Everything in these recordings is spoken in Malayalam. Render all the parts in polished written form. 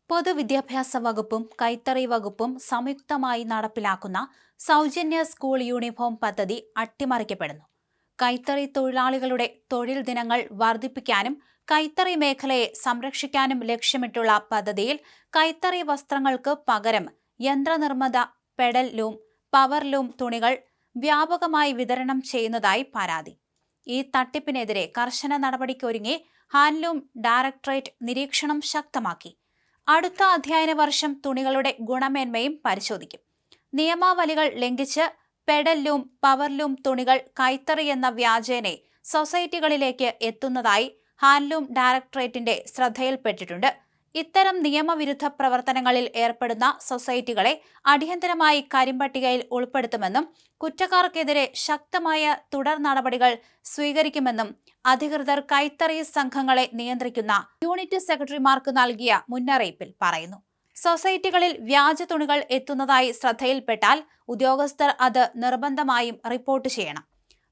പൊതുവിദ്യാഭ്യാസ വകുപ്പും കൈത്തറി വകുപ്പും സംയുക്തമായി നടപ്പിലാക്കുന്ന സൗജന്യ സ്കൂൾ യൂണിഫോം പദ്ധതി അട്ടിമറിക്കപ്പെടുന്നു. കൈത്തറി തൊഴിലാളികളുടെ തൊഴിൽ ദിനങ്ങൾ വർദ്ധിപ്പിക്കാനും കൈത്തറി മേഖലയെ സംരക്ഷിക്കാനും ലക്ഷ്യമിട്ടുള്ള പദ്ധതിയിൽ കൈത്തറി വസ്ത്രങ്ങൾക്ക് പകരം യന്ത്രനിർമ്മിത പെഡൽ ലൂം, പവർ ലൂം തുണികൾ വ്യാപകമായി വിതരണം ചെയ്യുന്നതായി പരാതി. ഈ തട്ടിപ്പിനെതിരെ കർശന നടപടിക്കൊരുങ്ങി ഹാൻഡ്ലൂം ഡയറക്ടറേറ്റ് നിരീക്ഷണം ശക്തമാക്കി. അടുത്ത അധ്യയന വർഷം തുണികളുടെ ഗുണമേന്മയും പരിശോധിക്കും. നിയമാവലികൾ ലംഘിച്ച് പെഡൽ ലൂം, പവർ ലൂം തുണികൾ കൈത്തറി എന്ന വ്യാജേനെ സൊസൈറ്റികളിലേക്ക് എത്തുന്നതായി ഹാൻഡ്ലൂം ഡയറക്ടറേറ്റിന്റെ ശ്രദ്ധയിൽപ്പെട്ടിട്ടുണ്ട്. ഇത്തരം നിയമവിരുദ്ധ പ്രവർത്തനങ്ങളിൽ ഏർപ്പെടുന്ന സൊസൈറ്റികളെ അടിയന്തരമായി കരിമ്പട്ടികയിൽ ഉൾപ്പെടുത്തുമെന്നും കുറ്റക്കാർക്കെതിരെ ശക്തമായ തുടർ നടപടികൾ സ്വീകരിക്കുമെന്നും അധികൃതർ കൈത്തറി സംഘങ്ങളെ നിയന്ത്രിക്കുന്ന യൂണിറ്റ് സെക്രട്ടറിമാർക്ക് നൽകിയ മുന്നറിയിപ്പിൽ പറയുന്നു. സൊസൈറ്റികളിൽ വ്യാജ തുണികൾ എത്തുന്നതായി ശ്രദ്ധയിൽപ്പെട്ടാൽ ഉദ്യോഗസ്ഥർ അത് നിർബന്ധമായും റിപ്പോർട്ട് ചെയ്യണം.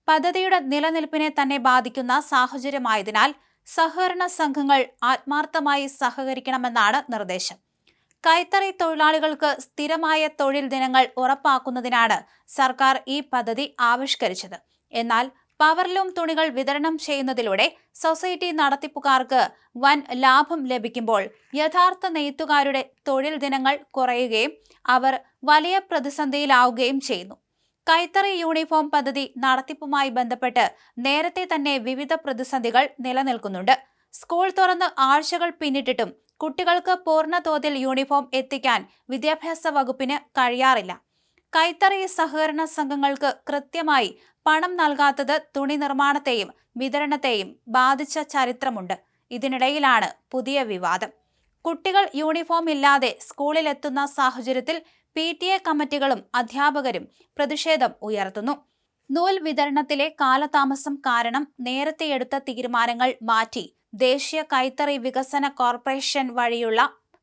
പദ്ധതിയുടെ നിലനിൽപ്പിനെ തന്നെ ബാധിക്കുന്ന സാഹചര്യമായതിനാൽ സഹകരണ സംഘങ്ങൾ ആത്മാർത്ഥമായി സഹകരിക്കണമെന്നാണ് നിർദ്ദേശം. കൈത്തറി തൊഴിലാളികൾക്ക് സ്ഥിരമായ തൊഴിൽ ദിനങ്ങൾ ഉറപ്പാക്കുന്നതിനാണ് സർക്കാർ ഈ പദ്ധതി ആവിഷ്കരിച്ചത്. എന്നാൽ പവർലൂം തുണികൾ വിതരണം ചെയ്യുന്നതിലൂടെ സൊസൈറ്റി നടത്തിപ്പുകാർക്ക് വൻ ലാഭം ലഭിക്കുമ്പോൾ യഥാർത്ഥ നെയ്ത്തുകാരുടെ തൊഴിൽ ദിനങ്ങൾ കുറയുകയും അവർ വലിയ പ്രതിസന്ധിയിലാവുകയും ചെയ്യുന്നു. കൈത്തറി യൂണിഫോം പദ്ധതി നടത്തിപ്പുമായി ബന്ധപ്പെട്ട് നേരത്തെ തന്നെ വിവിധ പ്രതിസന്ധികൾ നിലനിൽക്കുന്നുണ്ട്. സ്കൂൾ തുറന്ന് ആഴ്ചകൾ പിന്നിട്ടിട്ടും കുട്ടികൾക്ക് പൂർണ്ണ തോതിൽ യൂണിഫോം എത്തിക്കാൻ വിദ്യാഭ്യാസ വകുപ്പിന് കഴിയാറില്ല. കൈത്തറി സഹകരണ സംഘങ്ങൾക്ക് കൃത്യമായി പണം നൽകാത്തത് തുണി നിർമ്മാണത്തെയും വിതരണത്തെയും ബാധിച്ച ചരിത്രമുണ്ട്. ഇതിനിടയിലാണ് പുതിയ വിവാദം. കുട്ടികൾ യൂണിഫോം ഇല്ലാതെ സ്കൂളിലെത്തുന്ന സാഹചര്യത്തിൽ PTA കമ്മിറ്റികളും അധ്യാപകരും പ്രതിഷേധം ഉയർത്തുന്നു. നൂൽ വിതരണത്തിലെ കാലതാമസം കാരണം നേരത്തെ എടുത്ത തീരുമാനങ്ങൾ മാറ്റി ദേശീയ കൈത്തറി വികസന കോർപ്പറേഷൻ വഴിയുള്ള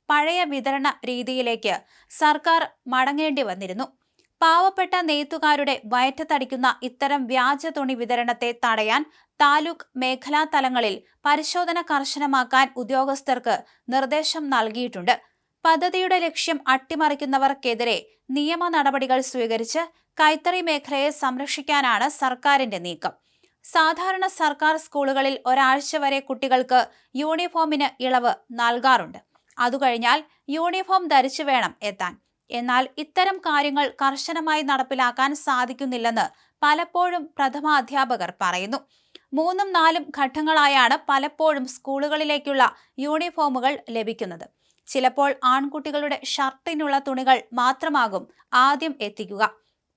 പഴയ വിതരണ രീതിയിലേക്ക് സർക്കാർ മടങ്ങേണ്ടി വന്നിരുന്നു. പാവപ്പെട്ട നെയ്ത്തുകാരുടെ വയറ്റത്തടിക്കുന്ന ഇത്തരം വ്യാജ തുണി വിതരണത്തെ തടയാൻ താലൂക്ക് മേഖലാ തലങ്ങളിൽ പരിശോധന കർശനമാക്കാൻ ഉദ്യോഗസ്ഥർക്ക് നിർദ്ദേശം നൽകിയിട്ടുണ്ട്. പദ്ധതിയുടെ ലക്ഷ്യം അട്ടിമറിക്കുന്നവർക്കെതിരെ നിയമ നടപടികൾ സ്വീകരിച്ച് കൈത്തറി മേഖലയെ സംരക്ഷിക്കാനാണ് സർക്കാരിന്റെ നീക്കം. സാധാരണ സർക്കാർ സ്കൂളുകളിൽ ഒരാഴ്ച വരെ കുട്ടികൾക്ക് യൂണിഫോമിന് ഇളവ് നൽകാറുണ്ട്. അതുകഴിഞ്ഞാൽ യൂണിഫോം ധരിച്ചു വേണം എത്താൻ. എന്നാൽ ഇത്തരം കാര്യങ്ങൾ കർശനമായി നടപ്പിലാക്കാൻ സാധിക്കുന്നില്ലെന്ന് പലപ്പോഴും പ്രഥമാധ്യാപകർ പറയുന്നു. 3ഉം 4ഉം ഘട്ടങ്ങളായാണ് പലപ്പോഴും സ്കൂളുകളിലേക്കുള്ള യൂണിഫോമുകൾ ലഭിക്കുന്നത്. ചിലപ്പോൾ ആൺകുട്ടികളുടെ ഷർട്ടിനുള്ള തുണികൾ മാത്രമാകും ആദ്യം എത്തിക്കുക.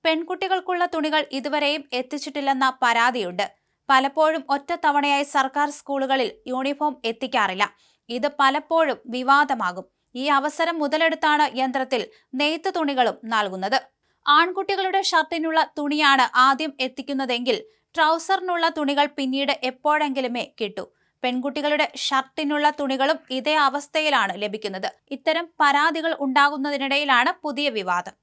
പെൺകുട്ടികൾക്കുള്ള തുണികൾ ഇതുവരെയും എത്തിച്ചിട്ടില്ലെന്ന പരാതിയുണ്ട്. പലപ്പോഴും ഒറ്റത്തവണയായി സർക്കാർ സ്കൂളുകളിൽ യൂണിഫോം എത്തിക്കാറില്ല. ഇത് പലപ്പോഴും വിവാദമാകും. ഈ അവസരം മുതലെടുത്താണ് യന്ത്രത്തിൽ നെയ്ത്ത് തുണികളും നൽകുന്നത്. ആൺകുട്ടികളുടെ ഷർട്ടിനുള്ള തുണിയാണ് ആദ്യം എത്തിക്കുന്നതെങ്കിൽ ട്രൗസറിനുള്ള തുണികൾ പിന്നീട് എപ്പോഴെങ്കിലുമേ കിട്ടൂ. പെൺകുട്ടികളുടെ ഷർട്ടിനുള്ള തുണികളും ഇതേ അവസ്ഥയിലാണ് ലഭിക്കുന്നത്. ഇത്തരം പരാതികൾ ഉണ്ടാകുന്നതിനിടയിലാണ് പുതിയ വിവാദം.